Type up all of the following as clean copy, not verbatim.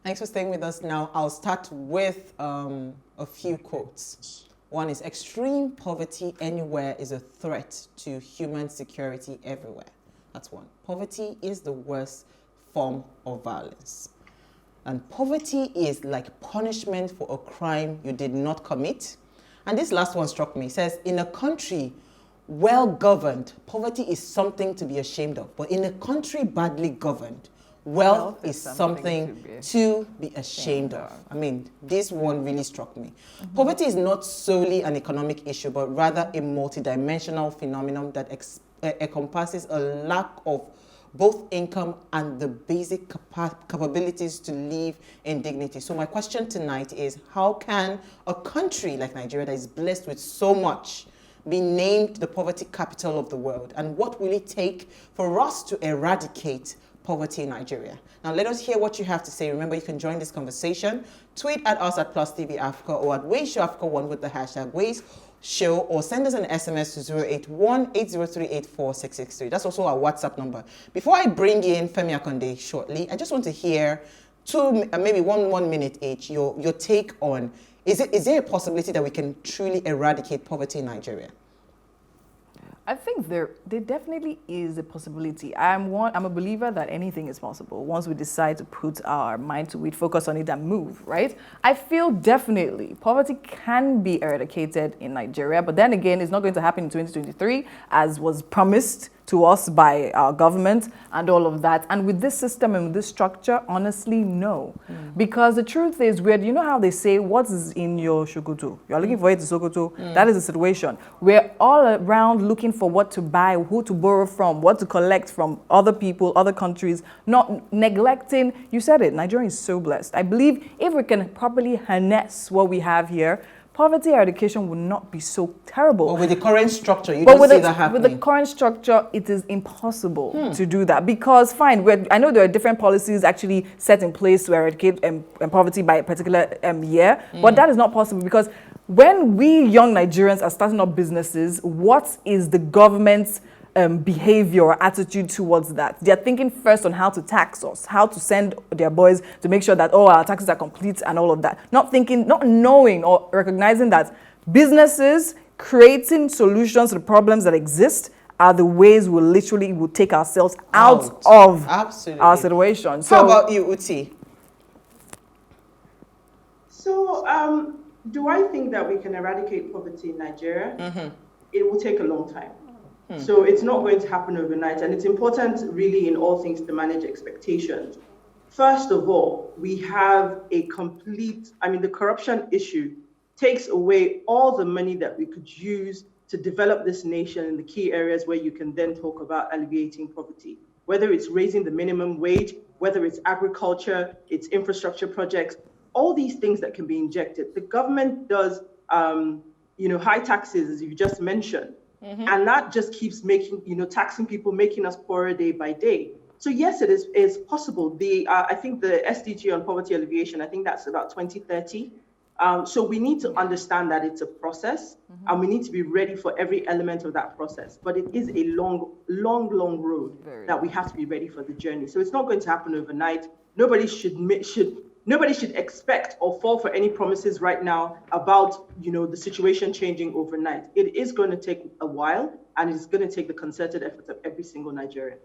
Thanks for staying with us. Now, I'll start with a few quotes. One is, extreme poverty anywhere is a threat to human security everywhere. That's one. Poverty is the worst form of violence. And poverty is like punishment for a crime you did not commit. And this last one struck me. It says, in a country well governed, poverty is something to be ashamed of. But in a country badly governed, wealth is something to be ashamed of. I mean, this one really struck me. Poverty is not solely an economic issue, but rather a multidimensional phenomenon that encompasses a lack of both income and the basic capabilities to live in dignity. So my question tonight is, how can a country like Nigeria that is blessed with so much be named the poverty capital of the world? And what will it take for us to eradicate poverty in Nigeria? Now let us hear what you have to say. Remember, you can join this conversation. Tweet at us at +TV Africa or at Ways Show Africa1 with the hashtag Ways Show, or send us an SMS to 081-803-84663. That's also our WhatsApp number. Before I bring in Femi Akande shortly, I just want to hear maybe one minute each, your take on, is there a possibility that we can truly eradicate poverty in Nigeria? I think there definitely is a possibility. I'm a believer that anything is possible once we decide to put our mind to it, focus on it, and move, right? I feel definitely poverty can be eradicated in Nigeria, but then again, it's not going to happen in 2023 as was promised to us by our government and all of that. And with this system and with this structure, honestly, no. Because the truth is, you know how they say, what is in your shokoto? You're looking for it in Sokoto. That is the situation. We're all around looking for what to buy, who to borrow from, what to collect from other people, other countries, not neglecting, you said it, Nigeria is so blessed. I believe if we can properly harness what we have here, poverty eradication would not be so terrible. But with the current structure, you don't see that happening. With the current structure, it is impossible to do that. Because fine, I know there are different policies actually set in place to eradicate poverty by a particular year, but that is not possible because when we young Nigerians are starting up businesses, what is the government's behavior or attitude towards that? They're thinking first on how to tax us, how to send their boys to make sure that, our taxes are complete and all of that. Not knowing or recognizing that businesses creating solutions to the problems that exist are the ways we literally will take ourselves out of our situation. So, how about you, Uti? So, do I think that we can eradicate poverty in Nigeria? It will take a long time. So it's not going to happen overnight. And it's important really in all things to manage expectations. First of all, we have the corruption issue takes away all the money that we could use to develop this nation in the key areas where you can then talk about alleviating poverty. Whether it's raising the minimum wage, whether it's agriculture, it's infrastructure projects, all these things that can be injected. The government does, high taxes, as you just mentioned. And that just keeps taxing people, making us poorer day by day. So yes, it is possible. I think the SDG on poverty alleviation, I think that's about 2030. So we need to understand that it's a process and we need to be ready for every element of that process. But it is a long road that we have to be ready for the journey. So it's not going to happen overnight. Nobody should expect or fall for any promises right now about, the situation changing overnight. It is going to take a while, and it's going to take the concerted efforts of every single Nigerian.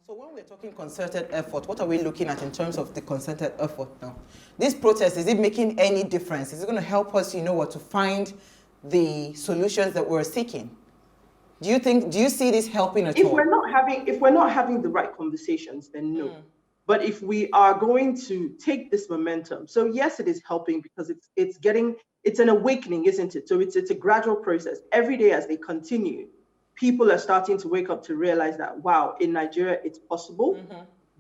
So when we're talking concerted effort, what are we looking at in terms of the concerted effort now? This protest, is it making any difference? Is it going to help us, to find the solutions that we're seeking? Do you see this helping at all? If we're not having the right conversations, then no. But if we are going to take this momentum, so yes, it is helping because it's an awakening, isn't it? So it's a gradual process. Every day as they continue, people are starting to wake up to realize that, wow, in Nigeria, it's possible.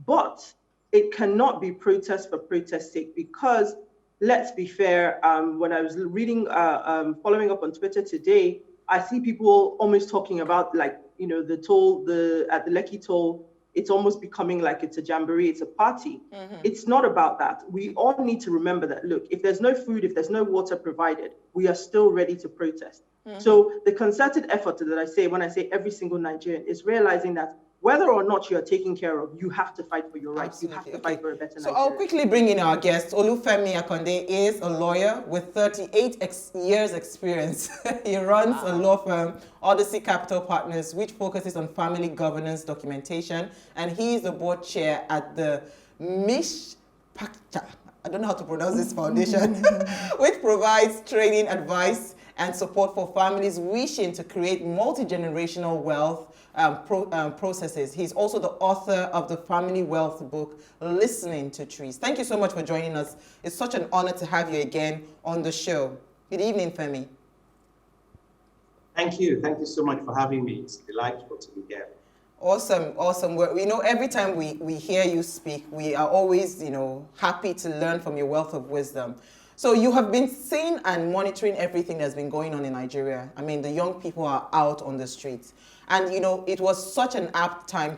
But it cannot be protest for protest's sake because, let's be fair, when I was reading, following up on Twitter today, I see people almost talking about the toll, at the Lekki toll, it's almost becoming like it's a jamboree, it's a party. It's not about that. We all need to remember that, look, if there's no food, if there's no water provided, we are still ready to protest. So the concerted effort that I say, when I say every single Nigerian, is realizing that whether or not you're taken care of, you have to fight for your rights. Absolutely. You have to fight for a better So Nigeria. I'll quickly bring in our guest. Olufemi Akande is a lawyer with 38 years experience. He runs a law firm, Odyssey Capital Partners, which focuses on family governance documentation. And he is the board chair at the Mishpacha, I don't know how to pronounce this foundation, which provides training, advice, and support for families wishing to create multi-generational wealth processes. He's also the author of the family wealth book, Listening to Trees. Thank you so much for joining us. It's such an honor to have you again on the show. Good evening, Femi. Thank you. Thank you so much for having me. It's delightful to be here. Awesome, awesome. We know every time we hear you speak, we are always, happy to learn from your wealth of wisdom. So you have been seeing and monitoring everything that's been going on in Nigeria. I mean, the young people are out on the streets. And, it was such an apt time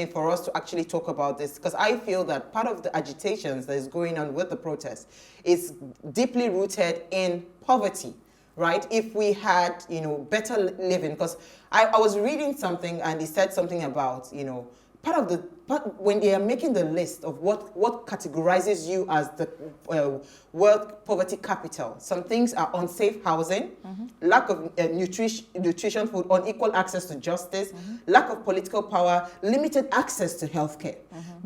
for us to actually talk about this, because I feel that part of the agitations that is going on with the protests is deeply rooted in poverty, right? If we had, better living, because I was reading something and it said something about, when they are making the list of what categorizes you as the world poverty capital, some things are unsafe housing, lack of nutrition food, unequal access to justice, lack of political power, limited access to healthcare.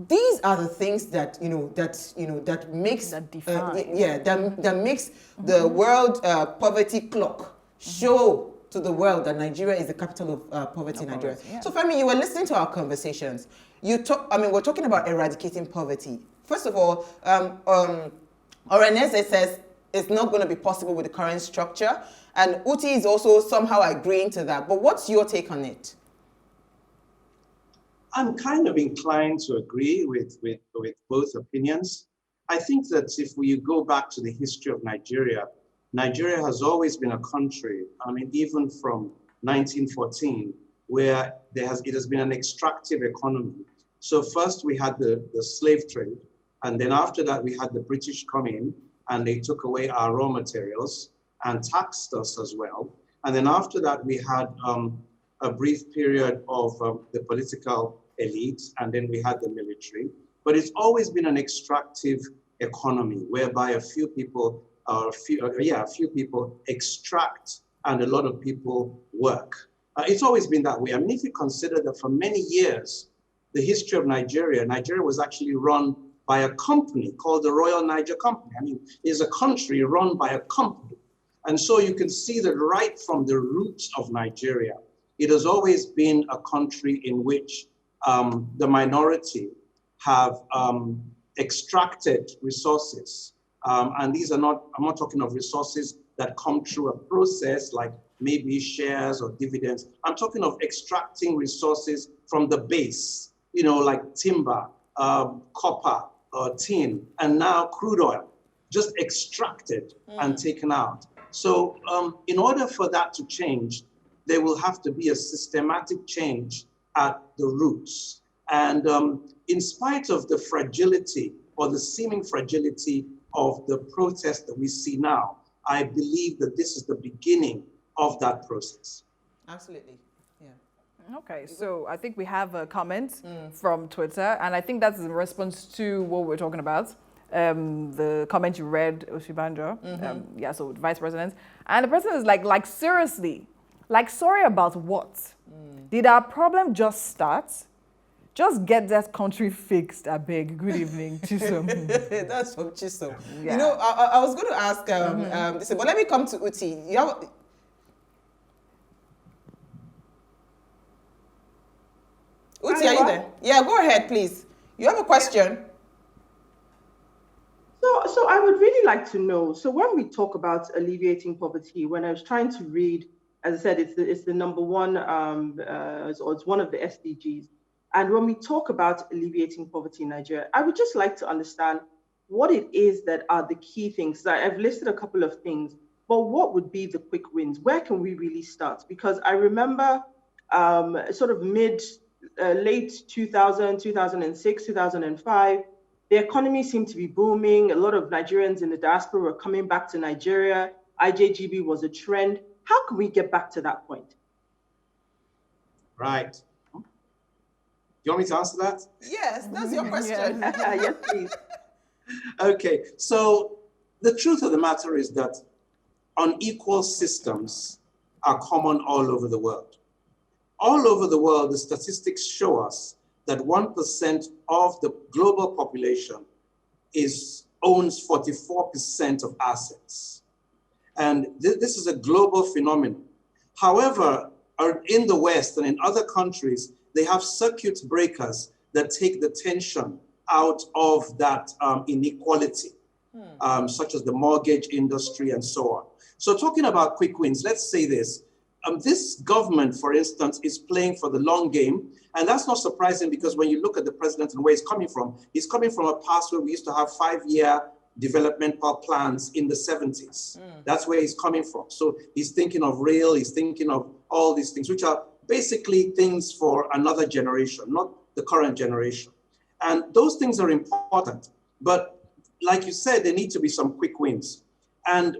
These are the things that that makes that makes the world poverty clock show to the world that Nigeria is the capital of poverty in Nigeria. Yeah. So Femi, you were listening to our conversations. We're talking about eradicating poverty. First of all, Oreneze says it's not going to be possible with the current structure. And Uti is also somehow agreeing to that. But what's your take on it? I'm kind of inclined to agree with both opinions. I think that if we go back to the history of Nigeria, Nigeria has always been a country, even from 1914, where it has been an extractive economy. So first we had the slave trade, and then after that we had the British come in and they took away our raw materials and taxed us as well. And then after that we had a brief period of the political elite, and then we had the military. But it's always been an extractive economy whereby a few people extract and a lot of people work. It's always been that way. If you consider that for many years, the history of Nigeria was actually run by a company called the Royal Niger Company. It's a country run by a company. And so you can see that right from the roots of Nigeria, it has always been a country in which the minority have extracted resources. And these are not, I'm not talking of resources that come through a process like maybe shares or dividends. I'm talking of extracting resources from the base, like timber, copper, tin, and now crude oil, just extracted and taken out. So in order for that to change, there will have to be a systematic change at the roots. And in spite of the fragility or the seeming fragility of the protest that we see now, I believe that this is the beginning of that process. Absolutely, yeah. Okay, so I think we have a comment from Twitter, and I think that's in response to what we're talking about. The comment you read, Oshibanjo, so Vice President. And the president is like seriously, sorry about what? Did our problem just start? Just get that country fixed, I beg. Good evening, Chisom. That's from Chisom. Yeah. I was going to ask this, but let me come to Uti. Uti, are you there? Yeah, go ahead, please. You have a question? So I would really like to know, so when we talk about alleviating poverty, when I was trying to read, as I said, it's the number one, or it's one of the SDGs. And when we talk about alleviating poverty in Nigeria, I would just like to understand what it is that are the key things. I've listed a couple of things, but what would be the quick wins? Where can we really start? Because I remember sort of late 2000, 2006, 2005, the economy seemed to be booming. A lot of Nigerians in the diaspora were coming back to Nigeria. IJGB was a trend. How can we get back to that point? Right. you want me to answer that? Yes, that's your question. Yes, please. Okay, so the truth of the matter is that unequal systems are common all over the world. All over the world, the statistics show us that 1% of the global population owns 44% of assets. And this is a global phenomenon. However, in the West and in other countries, they have circuit breakers that take the tension out of that inequality, such as the mortgage industry and so on. So talking about quick wins, let's say this. This government, for instance, is playing for the long game. And that's not surprising because when you look at the president and where he's coming from a past where we used to have 5-year developmental plans in the 70s. That's where he's coming from. So he's thinking of rail, he's thinking of all these things, which are basically things for another generation, not the current generation. And those things are important. But like you said, there need to be some quick wins. And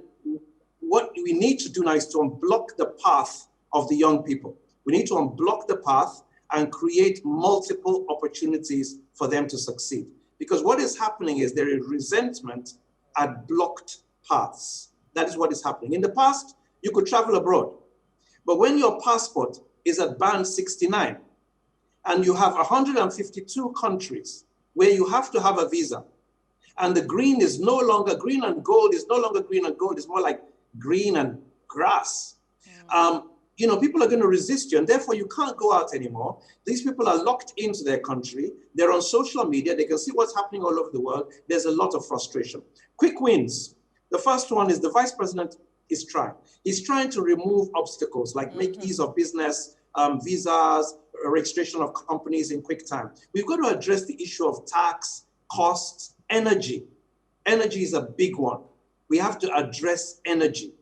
what we need to do now is to unblock the path of the young people. We need to unblock the path and create multiple opportunities for them to succeed. Because what is happening is there is resentment at blocked paths. That is what is happening. In the past, you could travel abroad. But when your passport is at band 69, and you have 152 countries where you have to have a visa, and the green is no longer green and gold, is no longer green and gold, it's more like green and grass. People are going to resist you, and therefore you can't go out anymore. These people are locked into their country. They're on social media. They can see what's happening all over the world. There's a lot of frustration. Quick wins. The first one is the vice president is trying. He's trying to remove obstacles like make ease of business, visas, registration of companies in quick time. We've got to address the issue of tax, costs, energy. Energy is a big one. We have to address energy.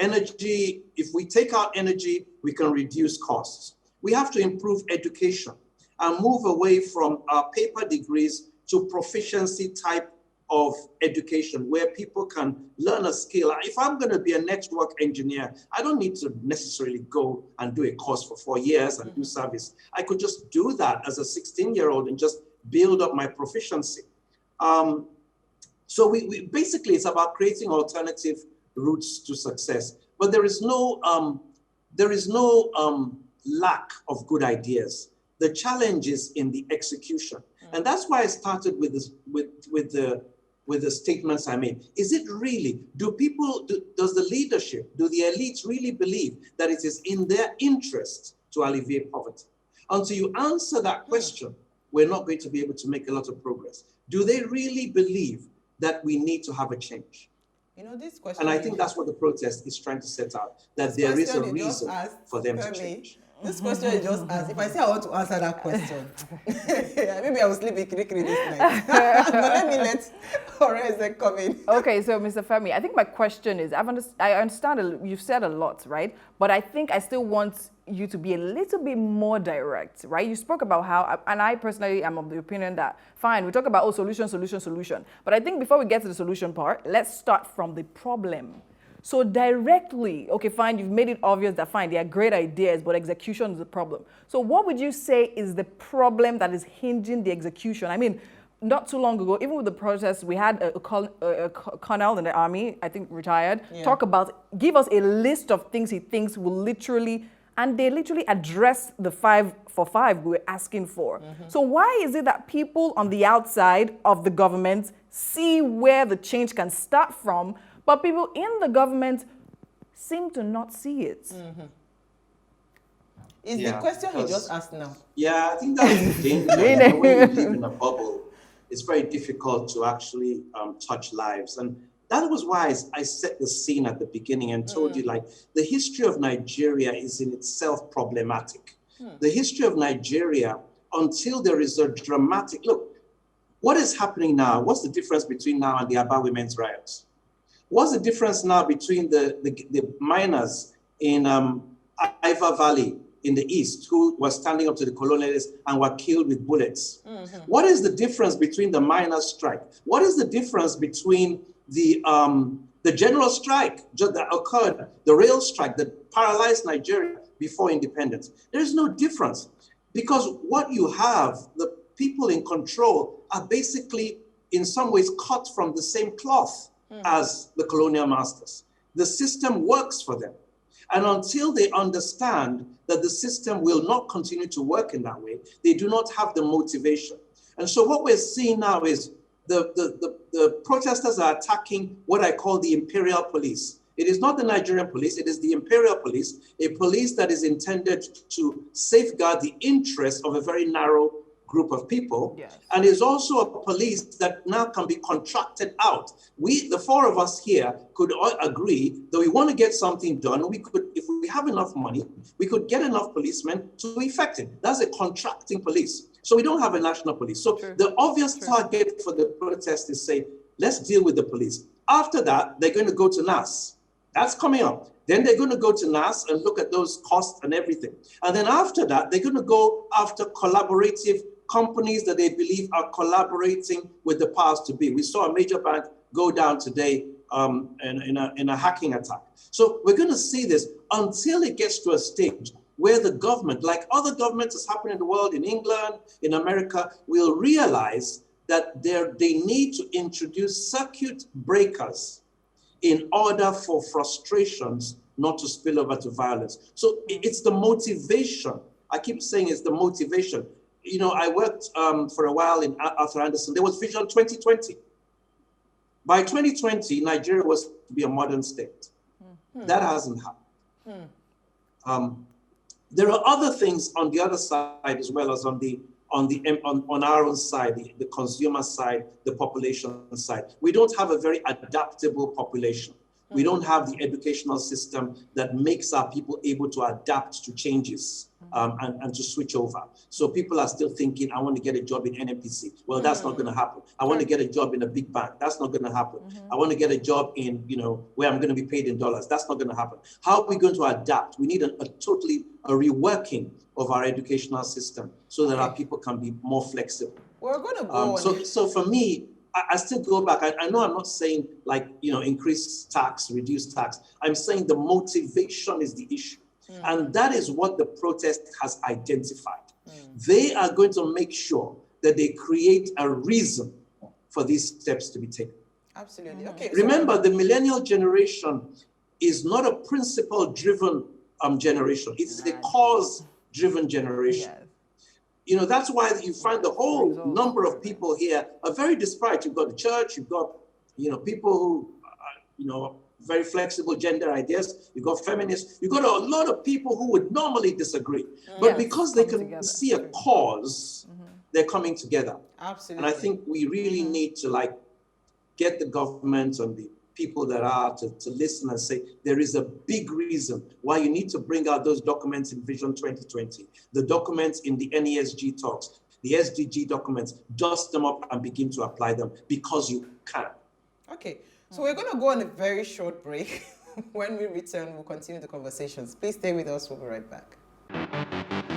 Energy, if we take out energy, we can reduce costs. We have to improve education and move away from paper degrees to proficiency type of education where people can learn a skill. If I'm going to be a network engineer, I don't need to necessarily go and do a course for 4 years and do service. I could just do that as a 16-year-old and just build up my proficiency. So we basically, it's about creating alternative routes to success. But there is no lack of good ideas. The challenge is in the execution. And that's why I started with this, with the statements I made. Is it really, does the leadership, do the elites really believe that it is in their interest to alleviate poverty? Until you answer that question, we're not going to be able to make a lot of progress. Do they really believe that we need to have a change? This question. And I think that's what the protest is trying to set out, that there is a reason for them to change. This question is just asked. If I say I want to answer that question, maybe I will sleep in Kirikiri this night. But let me let Horace come in. Okay, so Mr. Femi, I think my question is, I understand you've said a lot, right? But I think I still want you to be a little bit more direct, right? You spoke about how, and I personally am of the opinion that, fine, we talk about, solution. But I think before we get to the solution part, let's start from the problem. So directly, okay, fine, you've made it obvious that fine, they are great ideas, but execution is the problem. So what would you say is the problem that is hinging the execution? I mean, not too long ago, even with the protests, we had a colonel in the army, I think retired, give us a list of things he thinks will literally, and they literally address the 5 for 5 we were asking for. So why is it that people on the outside of the government see where the change can start from, but people in the government seem to not see it? Is the question he just asked now? Yeah, I think that's the danger. When you live in a bubble, it's very difficult to actually touch lives. And that was why I set the scene at the beginning and told you, like, the history of Nigeria is in itself problematic. The history of Nigeria, until there is a dramatic, look, what is happening now? What's the difference between now and the Aba women's riots? What's the difference now between the miners in Iva Valley in the east who were standing up to the colonialists and were killed with bullets? What is the difference between the miners' strike? What is the difference between the general strike that occurred, the rail strike that paralyzed Nigeria before independence? There is no difference. Because what you have, the people in control are basically in some ways cut from the same cloth as the colonial masters. The system works for them. And until they understand that the system will not continue to work in that way, they do not have the motivation. And so what we're seeing now is the protesters are attacking what I call the imperial police. It is not the Nigerian police, it is the imperial police, a police that is intended to safeguard the interests of a very narrow group of people. Yes. And is also a police that now can be contracted out. We, the four of us here, could all agree that we want to get something done. We could, if we have enough money, we could get enough policemen to effect it. That's a contracting police. So we don't have a national police. So the obvious target for the protest is say, let's deal with the police. After that, they're going to go to NAS. That's coming up. Then they're going to go to NAS and look at those costs and everything. And then after that, they're going to go after collaborative companies that they believe are collaborating with the powers to be. We saw a major bank go down today in a hacking attack. So we're going to see this until it gets to a stage where the government, like other governments that's happening in the world, in England, in America, will realize that they need to introduce circuit breakers in order for frustrations not to spill over to violence. So it's the motivation. I keep saying it's the motivation. You know, I worked for a while in Arthur Andersen. There was Vision 2020. By 2020, Nigeria was to be a modern state. That hasn't happened. There are other things on the other side as well as on our own side, the consumer side, the population side. We don't have a very adaptable population. We don't have the educational system that makes our people able to adapt to changes and to switch over. So people are still thinking, I want to get a job in NNPC. Well, that's not going to happen. I want to get a job in a big bank. That's not going to happen. I want to get a job in, you know, where I'm going to be paid in dollars. That's not going to happen. How are we going to adapt? We need a reworking of our educational system so that our people can be more flexible. We're going to go on. So for me, I still go back. I know I'm not saying like, you know, increase tax, reduce tax. I'm saying the motivation is the issue. And that is what the protest has identified. They are going to make sure that they create a reason for these steps to be taken. Absolutely. Okay. Remember, the millennial generation is not a principle-driven generation. It's a cause-driven generation. Yes. You know, that's why you find the whole number of people here are very disparate. You've got the church, you've got, you know, people who, you know, very flexible gender ideas. You've got feminists. You've got a lot of people who would normally disagree. But because they can see a cause, they're coming together. Absolutely. And I think we really need to like get the government and the people that are to listen and say, there is a big reason why you need to bring out those documents in Vision 2020, the documents in the NESG talks, the SDG documents, dust them up and begin to apply them because you can. Okay, so we're going to go on a very short break. When we return, we'll continue the conversations. Please stay with us. We'll be right back.